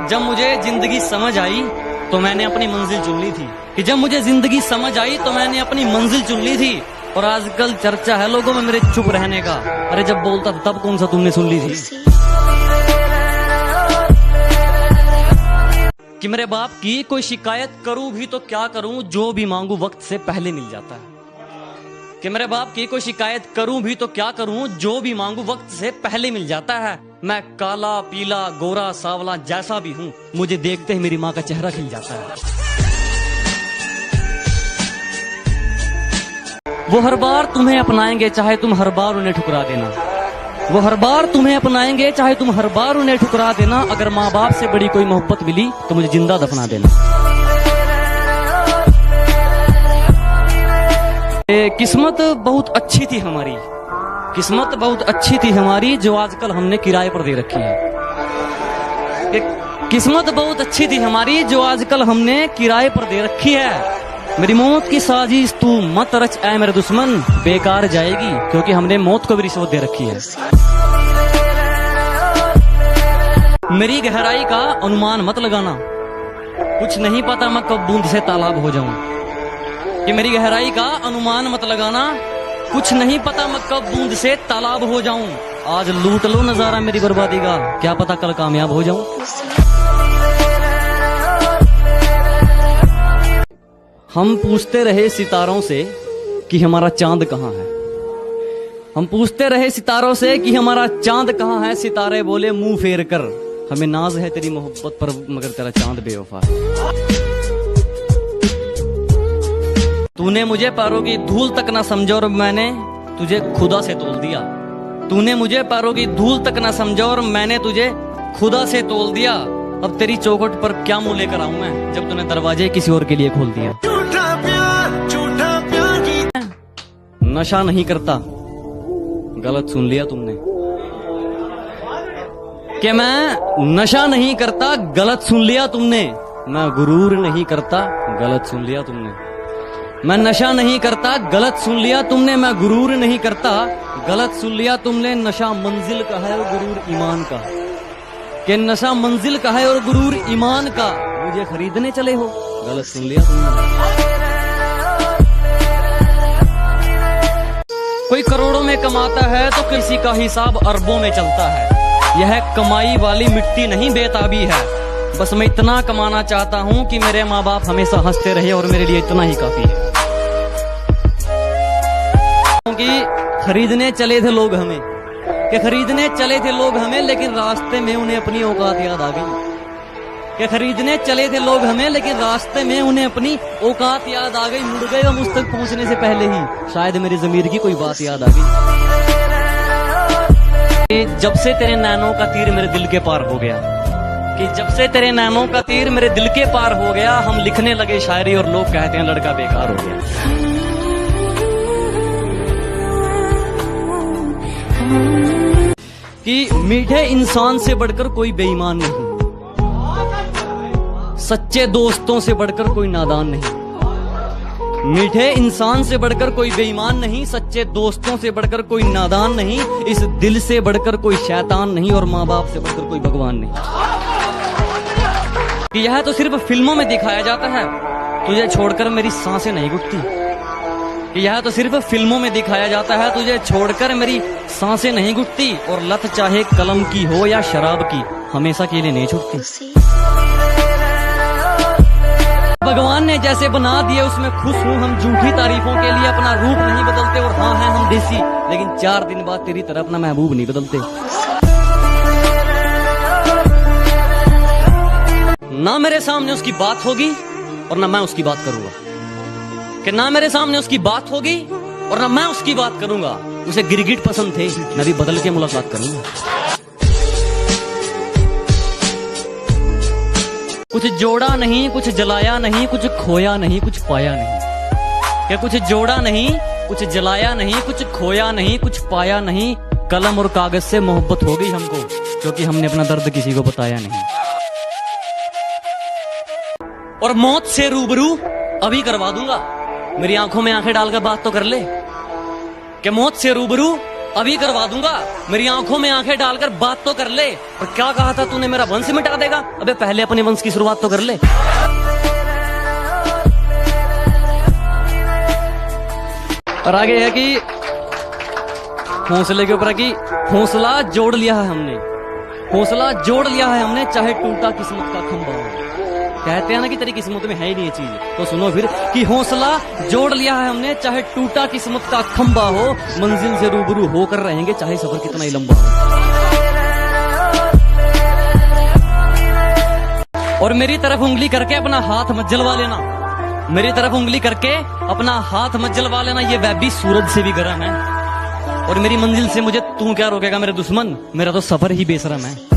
जब मुझे जिंदगी समझ आई तो मैंने अपनी मंजिल चुन ली थी, कि जब मुझे जिंदगी समझ आई तो मैंने अपनी मंजिल चुन ली थी। और आजकल चर्चा है लोगों में मेरे चुप रहने का। अरे जब बोलता था तब कौन सा तुमने सुन ली थी? कि मेरे बाप की कोई शिकायत करूं भी तो क्या करूं, जो भी मांगू वक्त से पहले मिल जाता है। कि मेरे बाप की कोई शिकायत करूं भी तो क्या करूं, जो भी मांगू वक्त से पहले मिल जाता है। मैं काला पीला गोरा सावला जैसा भी हूं, मुझे देखते ही मेरी माँ का चेहरा खिल जाता है। वो हर बार तुम्हें अपनाएंगे चाहे तुम हर बार उन्हें ठुकरा देना। वो हर बार तुम्हें अपनाएंगे चाहे तुम हर बार उन्हें ठुकरा देना। अगर माँ बाप से बड़ी कोई मोहब्बत मिली तो मुझे जिंदा दफना देना। किस्मत बहुत अच्छी थी हमारी, किस्मत बहुत अच्छी थी हमारी, जो आजकल हमने किराए पर दे रखी है। किस्मत बहुत अच्छी थी हमारी, जो आजकल हमने किराए पर दे रखी है। मेरी मौत की साजिश तू मत रच ऐ मेरे दुश्मन, बेकार जाएगी क्योंकि हमने मौत को भी रिश्वत दे रखी है। मेरी गहराई का अनुमान मत लगाना, कुछ नहीं पता मैं कब बूंद से तालाब हो जाऊं। कि मेरी गहराई का अनुमान मत लगाना, कुछ नहीं पता मैं कब बूंद से तालाब हो जाऊं। आज लूट लो नजारा मेरी बर्बादी का, क्या पता कल कामयाब हो जाऊं। हम पूछते रहे सितारों से कि हमारा चांद कहाँ है। हम पूछते रहे सितारों से कि हमारा चांद कहाँ है। सितारे बोले मुंह फेर कर, हमें नाज है तेरी मोहब्बत पर मगर तेरा चांद बेवफा है। तूने मुझे पैरों की धूल तक ना समझा और मैंने तुझे खुदा से तोल दिया। तूने मुझे पैरों की धूल तक ना समझा और मैंने तुझे खुदा से तोल दिया। अब तेरी चौखट पर क्या मुंह लेकर आऊं मैं, जब तूने दरवाजे किसी और के लिए खोल दिया। नशा नहीं करता, गलत सुन लिया तुमने। कि मैं नशा नहीं करता, गलत सुन लिया तुमने। मैं गुरूर नहीं करता, गलत सुन लिया तुमने। मैं नशा नहीं करता, गलत सुन लिया तुमने। मैं गुरूर नहीं करता, गलत सुन लिया तुमने। नशा मंजिल का है और गुरूर ईमान का। कि नशा मंजिल का है और गुरूर ईमान का, मुझे खरीदने चले हो, गलत सुन लिया तुमने। कोई करोड़ों में कमाता है तो किसी का हिसाब अरबों में चलता है। यह कमाई वाली मिट्टी नहीं बेताबी है। बस मैं इतना कमाना चाहता हूँ कि मेरे माँ बाप हमेशा हंसते रहे और मेरे लिए इतना ही काफी है। क्योंकि खरीदने चले थे लोग हमें, कि खरीदने चले थे लोग हमें, लेकिन रास्ते में उन्हें अपनी औकात याद आ गई। कि खरीदने चले थे लोग हमें, लेकिन रास्ते में उन्हें अपनी औकात याद आ गई। मुड़ गए वो मुझ तक पहुंचने से पहले ही, शायद मेरी ज़मीर की कोई बात याद आ गई। जब से तेरे नैनों का तीर मेरे दिल के पार हो गया, कि जब से तेरे नैनों का तीर मेरे दिल के पार हो गया। हम लिखने लगे शायरी और लोग कहते हैं लड़का बेकार हो गया। कि मीठे इंसान से बढ़कर कोई बेईमान नहीं, सच्चे दोस्तों से बढ़कर कोई नादान नहीं। मीठे इंसान से बढ़कर कोई बेईमान नहीं, सच्चे दोस्तों से बढ़कर कोई नादान नहीं। इस दिल से बढ़कर कोई शैतान नहीं और माँ बाप से बढ़कर कोई भगवान नहीं। कि यह तो सिर्फ फिल्मों में दिखाया जाता है, तुझे छोड़कर मेरी सांसें नहीं घुटती। कि यह तो सिर्फ फिल्मों में दिखाया जाता है, तुझे छोड़कर मेरी सांसें नहीं घुटती। और लत चाहे कलम की हो या शराब की, हमेशा के लिए नहीं छूटती। भगवान ने जैसे बना दिए उसमें खुश हूँ। हम झूठी तारीफों के लिए अपना रूप नहीं बदलते। और हाँ हैं हम देसी, लेकिन 4 दिन बाद तेरी तरह अपना महबूब नहीं बदलते। ना मेरे सामने उसकी बात होगी और ना मैं उसकी बात करूंगा। कि ना मेरे सामने उसकी बात होगी और ना मैं उसकी बात करूंगा। उसे गिरगिट पसंद थे, मैं भी बदल के मुलाकात करूंगा। कुछ जोड़ा नहीं, कुछ जलाया नहीं, कुछ खोया नहीं, कुछ पाया नहीं। क्या कुछ जोड़ा नहीं, कुछ जलाया नहीं, कुछ खोया नहीं, कुछ पाया नहीं। कलम और कागज से मोहब्बत हो गई हमको, क्योंकि हमने अपना दर्द किसी को बताया नहीं। और मौत से रूबरू अभी करवा दूंगा, मेरी आंखों में आंखें डालकर बात तो कर ले। कि मौत से रूबरू अभी करवा दूंगा। मेरी आंखों में आंखें डालकर बात तो कर ले। और क्या कहा था तूने, मेरा वंश मिटा देगा? अबे पहले अपने वंश की शुरुआत तो कर ले। और आगे है कि हौसले के ऊपर है कि हौसला जोड़ लिया है हमने, हौसला जोड़ लिया है हमने, चाहे टूटा किस्मत का खंभा हो। कहते हैं ना कि तेरी किस्मत में है ही नहीं ये चीज, तो सुनो फिर कि हौसला जोड़ लिया है हमने, चाहे टूटा किस्मत का खंभा हो, मंजिल से रूबरू होकर रहेंगे चाहे सफर कितना ही लंबा हो। और मेरी तरफ उंगली करके अपना हाथ मत जलवा लेना, मेरी तरफ उंगली करके अपना हाथ मत जलवा लेना, ये वह भी सूरज से भी गर्म है। और मेरी मंजिल से मुझे तू क्या रोकेगा मेरे दुश्मन, मेरा तो सफर ही बेशरम है।